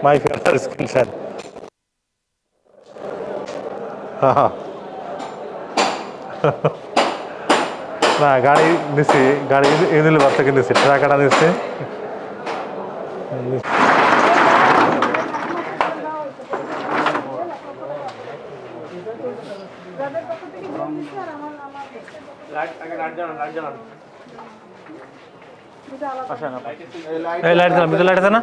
মাই fair screen shine. হ্যাঁ না গাড়ি নিছি, গাড়ি ইউনিলিভার থেকে নিছি, ট্রাকাটা নিছি। লাইট দিলাম, ভিতরে লাইট আছে না?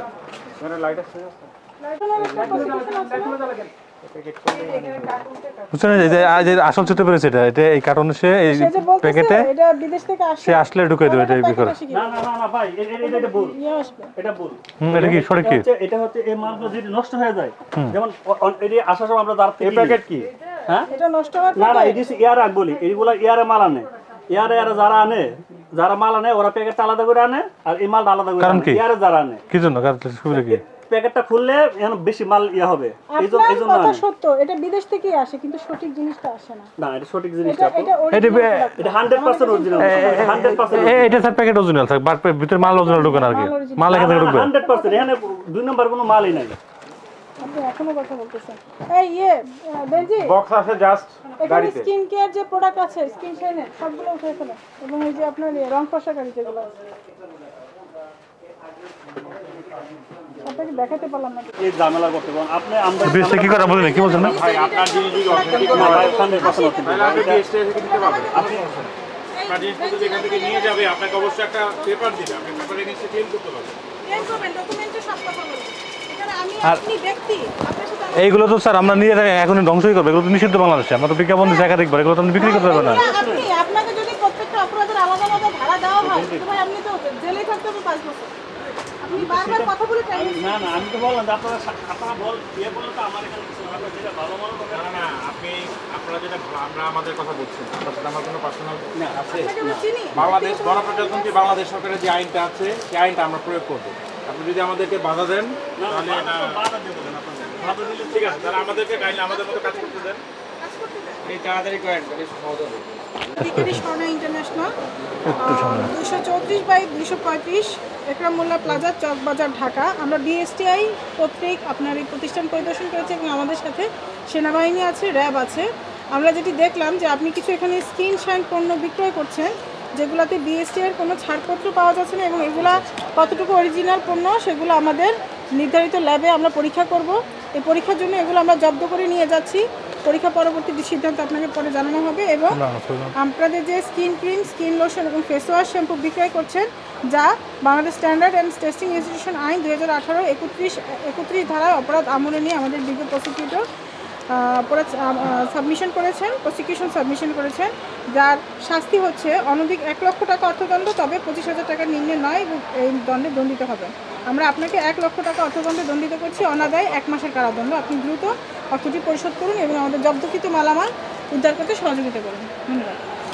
আসল চিত্র পেরেছে এটা, এটা এই কারণ সে এই প্যাকেটে এটা বিদেশ থেকে আসে, সে আসলে ঢুকে দেবে এটা ভিতরে। না না না ভাই, এটা ভুল, এটা ভুল। এটা কি সঠিক? কি এটা হচ্ছে এই মালগুলো যদি নষ্ট হয়ে যায়, যেমন এই আসার সময় আমরা দাঁড়াতে, এই প্যাকেট কি হ্যাঁ এটা নষ্ট হয় না না, এটা এয়ার আগ বলি, এইগুলা এয়ারে মাল আনে, এয়ারে যারা আনে, যারা মাল আনে ওরা প্যাকেটটা আলাদা করে আনে, আর এই মালটা আলাদা করে আনে। এয়ারে যারা আনে কি জন্য? কারণ সুবিধা কি? প্যাকেটটা খুললে এখন বেশি মাল হবে, এইজন্য কথা সত্য, এটা বিদেশ থেকে আসে কিন্তু সঠিক জিনিসটা আসে না। না এটা সঠিক জিনিসটা, এটা এটা 100% অরিজিনাল, 100% এটা স্যার প্যাকেট অরিজিনাল থাকে, বাট ভিতরে মাল অরিজিনাল ঢুকে না আর কি, মাল এখান থেকে ঢুকবে 100%। এখানে দুই নাম্বার কোনো মালই নাই। আপনি এখনো কথা বলতেছেন। এই বেনজি বক্স আছে জাস্ট গাড়িতে, স্কিন কেয়ার যে প্রোডাক্ট আছে স্কিন শাইনের সবগুলো উঠে ফেলেন, এবং এই যে আপনার রং কষা গাড়ি যেগুলো আছে আপনাকে দেখাতে পারলাম না। এই ঝামেলা করতে পারেন আপনি, আমরা বিএসটি কি করে বলেন, কি বলছেন না? ভাই আপনার জিনিসগুলো অথেন্টিক না ভাই, আপনি বিএসটি থেকে নিতে পারবেন। আপনি আপনার জিনিসগুলো যেখান থেকে নিয়ে যাবে আপনাকে অবশ্যই একটা পেপার দিবে, আপনি পেপারে নিচে ক্লেম করতে পারবেন। ক্লেম করবেন, ডকুমেন্টে সব কথা বলবেন। এখানে আমি আপনি ব্যক্তি, আপনার সাথে এইগুলো তো স্যার আমরা নিয়ে এখন ধ্বংসই করবো, এগুলো তো নিষিদ্ধ বাংলাদেশে, আমরা তো বিজ্ঞাপন দিচ্ছি একাধিকবার, এগুলো তো আপনি বিক্রি করতে পারবেন না। আপনি আপনাকে যদি প্রত্যেকটা অপরাধের আলাদা আলাদা ধারা দেওয়া হয় তো ভাই আপনি তো জেলে থাকতে হবে 5 বছর। আপনি বারবার কথা বলে টাইম না না, আমি তো বললাম যে আপনারা বল বললে তো আমার এখানে কিছু হবে, যেটা ভালো মনে করবেন। না না, আপনি আপনারা যেটা আমরা আমাদের কথা বলছেন, আপনার সাথে আমার কোনো পার্সোনাল না আছে। বাংলাদেশ গণপ্রজাতন্ত্রী বাংলাদেশ সরকারের যে আইনটা আছে সেই আইনটা আমরা প্রয়োগ করব। আপনি যদি আমাদেরকে বাধা দেন তাহলে এটা বাধা দিয়ে বলেন আপনাদের, বাধা দিলে ঠিক আছে, তাহলে আমাদেরকে গাইলে আমাদের মতো কাজ করতে দেন, এই তাড়াতাড়ি করেন, বেশি সহজ হবে। বিকেডি স্বর্ণা ইন্টারন্যাশনাল 234/235 একরাম মোল্লা প্লাজা, চকবাজার, ঢাকা। আমরা বিএসটিআই কর্তৃক আপনার এই প্রতিষ্ঠান পরিদর্শন করেছি এবং আমাদের সাথে সেনাবাহিনী আছে, র্যাব আছে। আমরা যেটি দেখলাম যে আপনি কিছু এখানে স্কিন শাইন পণ্য বিক্রয় করছেন যেগুলোতে বিএসটিআইয়ের কোনো ছাড়পত্র পাওয়া যাচ্ছে না, এবং এগুলা কতটুকু অরিজিনাল পণ্য সেগুলো আমাদের নির্ধারিত ল্যাবে আমরা পরীক্ষা করব। এই পরীক্ষার জন্য এগুলো আমরা জব্দ করে নিয়ে যাচ্ছি, পরীক্ষা পরবর্তী সিদ্ধান্ত আপনাকে পরে জানানো হবে। এবং আপনাদের যে স্কিন ক্রিম, স্কিন লোশন এবং ফেস ওয়াশ, শ্যাম্পু বিক্রয় করছেন যা Bangladesh standard and testing institution আইন 2018 31 ধারায় অপরাধ আমলে নিয়ে আমাদের বিজ্ঞ প্রসিকিউটর সাবমিশন করেছেন, প্রসিকিউশন সাবমিশন করেছেন, যার শাস্তি হচ্ছে অনধিক 1 লক্ষ টাকা অর্থদণ্ড, তবে 25,000 টাকার নিম্নে নয়, এবং এই দণ্ডে দণ্ডিত হবে। আমরা আপনাকে 1 লক্ষ টাকা অর্থদণ্ডে দণ্ডিত করছি, অনাদায়ে 1 মাসের কারাদণ্ড। আপনি দ্রুত অর্থটি পরিশোধ করুন এবং আমাদের জব্দকৃত মালামাল উদ্ধার করতে সহযোগিতা করুন। ধন্যবাদ।